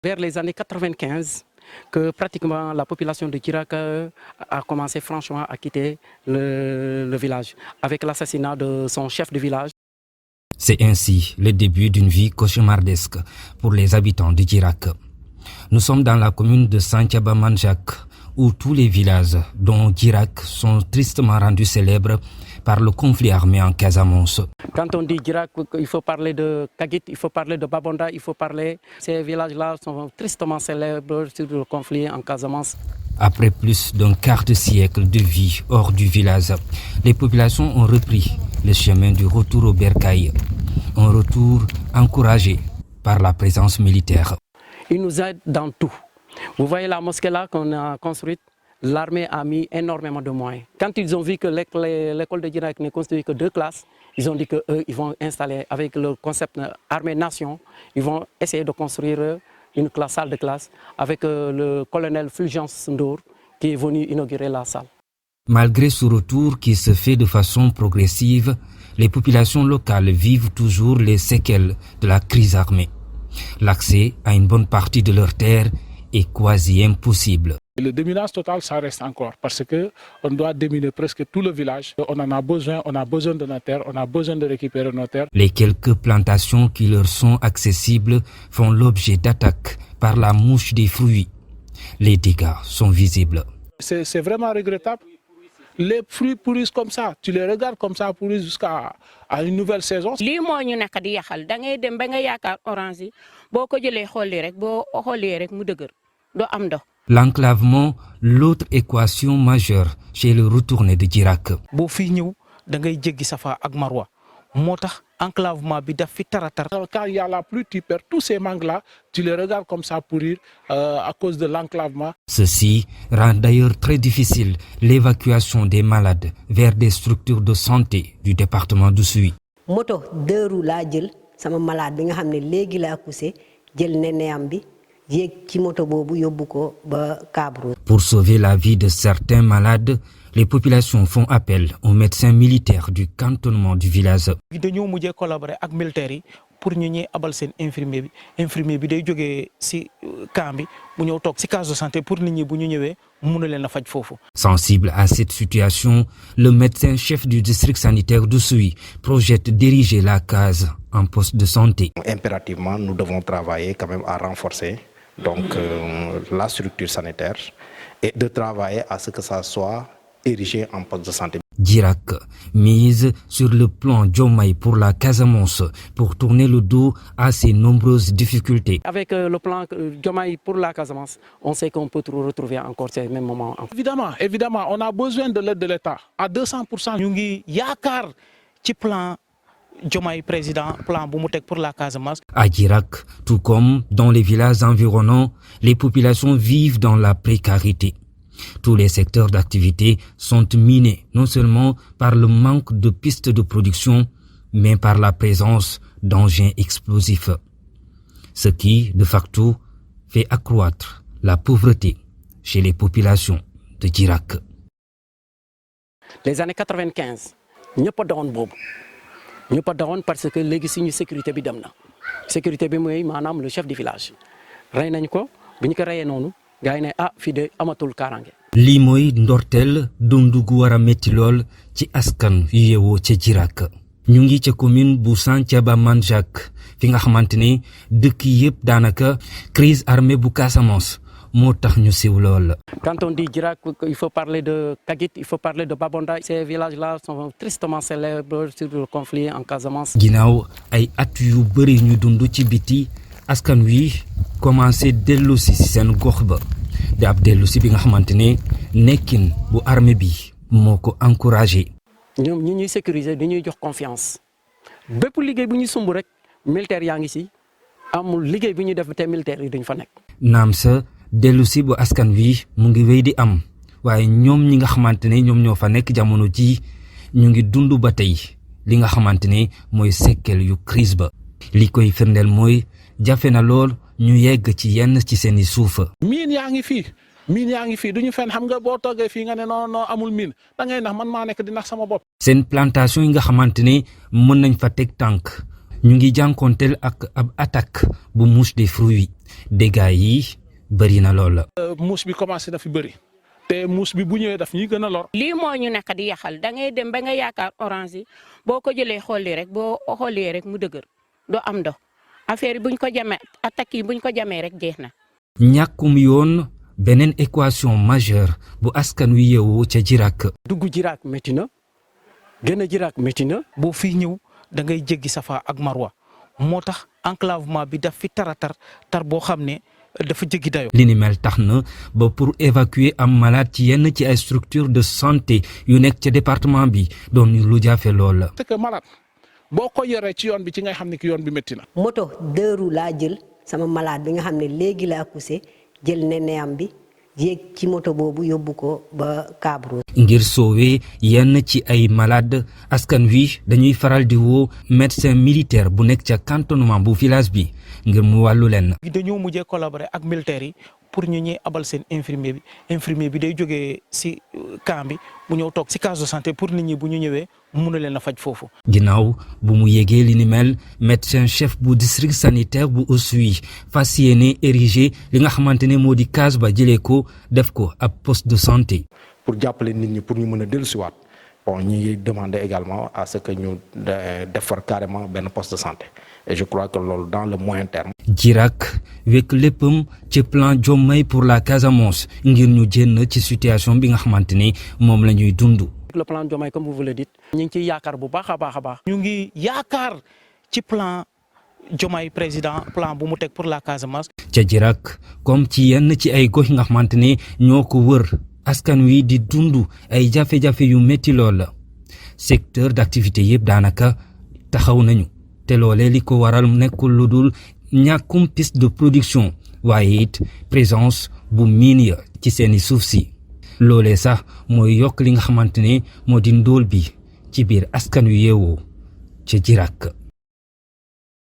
Vers les années 95, que pratiquement la population de Djirak a commencé franchement à quitter le village avec l'assassinat de son chef de village. C'est ainsi le début d'une vie cauchemardesque pour les habitants de Djirak. Nous sommes dans la commune de Santhiaba Manjak, où tous les villages, dont Djirak, sont tristement rendus célèbres par le conflit armé en Casamance. Quand on dit Djirak, il faut parler de Kagit, il faut parler de Babonda, il faut parler... Ces villages-là sont tristement célèbres sur le conflit en Casamance. Après plus d'un quart de siècle de vie hors du village, les populations ont repris le chemin du retour au bercail. Un retour encouragé par la présence militaire. Ils nous aident dans tout. Vous voyez la mosquée là qu'on a construite, l'armée a mis énormément de moyens. Quand ils ont vu que l'école de Djirak n'est construite que 2 classes, ils ont dit qu'eux, ils vont installer avec le concept armée-nation, ils vont essayer de construire une salle de classe avec le colonel Fulgence Ndour qui est venu inaugurer la salle. Malgré ce retour qui se fait de façon progressive, les populations locales vivent toujours les séquelles de la crise armée. L'accès à une bonne partie de leurs terres est quasi impossible. Le déminage total, ça reste encore parce qu'on doit déminer presque tout le village. On en a besoin de nos terres, on a besoin de récupérer nos terres. Les quelques plantations qui leur sont accessibles font l'objet d'attaques par la mouche des fruits. Les dégâts sont visibles. C'est vraiment regrettable. Les fruits pourrissent comme ça, tu les regardes comme ça, pourrissent jusqu'à une nouvelle saison. L'enclavement, l'autre équation majeure chez le retourné de Djirak. Quand il y a la pluie, tu perds tous ces mangues-là, tu les regardes comme ça pourrir à cause de l'enclavement. Ceci rend d'ailleurs très difficile l'évacuation des malades vers des structures de santé du département d'Oussouye. Moto 2 roues la jël sama malade bi nga xamné légui la accouché jël nénéam bi yéeg ci moto bobu yobbu ko ba Cabro. Pour sauver la vie de certains malades, les populations font appel aux médecins militaires du cantonnement du village. Dañoo mujjé collaborer ak militaires yi pour ñu ñé abal sen infirmier bi day joggé ci camp bi mu ñëw tok ci case de santé pour nit ñi bu ñu ñëwé mëna leen faj fofu. Sensible à cette situation, le médecin chef du district sanitaire d'Oussouye projette diriger la case en poste de santé. Impérativement, nous devons travailler quand même à renforcer la structure sanitaire et de travailler à ce que ça soit érigé en poste de santé. Djirak mise sur le plan Diomaye pour la Casamance pour tourner le dos à ces nombreuses difficultés. Avec le plan Diomaye pour la Casamance, on sait qu'on peut retrouver encore ces mêmes moments. Évidemment, on a besoin de l'aide de l'État à 200%. Ñu ngi yaakaar ci plan Diomaye président plan bu mu tek pour la Casamance. À Djirak, tout comme dans les villages environnants, les populations vivent dans la précarité. Tous les secteurs d'activité sont minés non seulement par le manque de pistes de production, mais par la présence d'engins explosifs. Ce qui, de facto, fait accroître la pauvreté chez les populations de Djirak. Les années 95, ñëpp dawoon boobu ñëpp dawoon parce que léegi suñu sécurité bi dem na sécurité bi mooy maanaam le chef du village rey nañ ko bu ñu ko reyee noonu gars yi ne fii de amatul kaaraange. lii mooy ndorteel dundu gu war a métti lool ci askan yu yeewoo ca Djirak. ñu ngi ca commune bu Santhiaba Manjak fi nga xamante ne dëkk yëpp daanaka crise armée bu Casamance moo tax ñu siiw lool. Quand on dit Djirak, il faut parler de Kagit, il faut parler de Babonda. Ces villages-là sont tristement célèbres sur le conflit en Casamance. ginnaaw ay at yu bëri ñu dund ci biti askan wi commencé dellusi ci seen gox ba di ab dellusi bi nga xamante ne nekkin bu armée bi moo ko encouragé. ñoom ñi ñuy sécuriser dañuy jox confiance bépp liggéey bu ñu sumb rek militaire yaa ngi ci amul liggéey bu ñu def te militaire yi duñ fa nekk. naam sa dellusi bu askan wi mu ngi wéy di am waaye ñoom ñi nga xamante ne ñoom ñoo fa nekk jamono ji ñu ngi dund ba tey li nga xamante ne mooy sekkel yu crise ba. li koy firndeel mooy jafe na lool ñu yegg ci yenn ci seeni suuf. miin yaa ngi fii duñu fen xam nga boo toogee fii nga ne non amul miin da ngay nax man maa nekk di nax sama bopp. seen plantation yi nga xamante ne mën nañ fa teg tànk ñu ngi jànkonteel ak ab attaque bu mouche des fruits dégâts yi bëri na lool. muus bi commencé na fi bëri te muus bi bu ñëwee daf ñuy gën a lor. lii moo ñu nekk di yaxal da ngay dem ba nga yaakaar orange yi boo ko jëlee xolli rek boo xollee rek mu dëgër doo am ndox affaire yi buñ ko jamee attaques yi buñ ko jamee rek jeex na. ñàkkum yoon beneen équation majeure bu askan wi yeewoo ca Djirak. dugg Djirak métti na gën a Djirak métti na. boo fii ñëw da ngay jéggi Safa ak Marwa moo tax enclavement bi daf fi tar boo xam ne dafa jéggi dayo li ni mel tax na ba pour évacuer am malade ci yenn ci ay structures de santé yu nekk ca département bi doon lu jafe lool. c'est que malade boo ko yoree ci yoon bi ci ngay xam ne ki yoon bi métti na. moto 2 roues laa jël sama malade bi nga xam ne léegi laa accouché jël neneyam bi yéeg ci moto boobu yóbbu ko ba Kabrousse. ngir sauver yenn ci ay malade askan wi dañuy faral di woo médecin militaire bu nekk ca cantonnement bu village bi ngir mu wàllu leen. dañoo mujjee collaborer ak militaires yi pour ñu ñuy abal seen infirmier bi day jógee si camp bi mu ñëw toog si case de santé pour nit ñi bu ñu ñëwee mun a leen a faj foofu. ginnaaw bu mu yégee li ni mel médecin chef bu district sanitaire bu Oussouye fas yéene érigé li nga xamante ne moo di case ba jëlee ko def ko ab poste de santé. pour jàppale nit ñi pour ñu mën a dellusiwaat bon ñi ngi demander également à ce que ñu defar carrément benn poste de santé et je crois que loolu dans le moyen terme. Djirak wekk léppam ci plan Diomaye pour la Casamance ngir ñu génn ci situation bi nga xamante ne moom la ñuy dund. le plan Diomaye comme vous le dites. ñu ngi ciy yaakaar bu baax a baax a baax. ñu ngi yaakaar ci plan Diomaye président plan bu mu teg pour la Casamance. ca Djirak comme ci yenn ci ay gox nga xamante ne ñoo ko wër askan wi di dund ay jafe-jafe yu métti lool la secteur d'activité yëpp daanaka taxaw nañu te loolee li ko waral nekkul lu dul ñàkkum piste de production waaye it présence bu miin ya ci seeni suuf si loolee sax mooy yokk li nga xamante ne moo di ndóol bi ci biir askan wi yeewoo ca Djirak.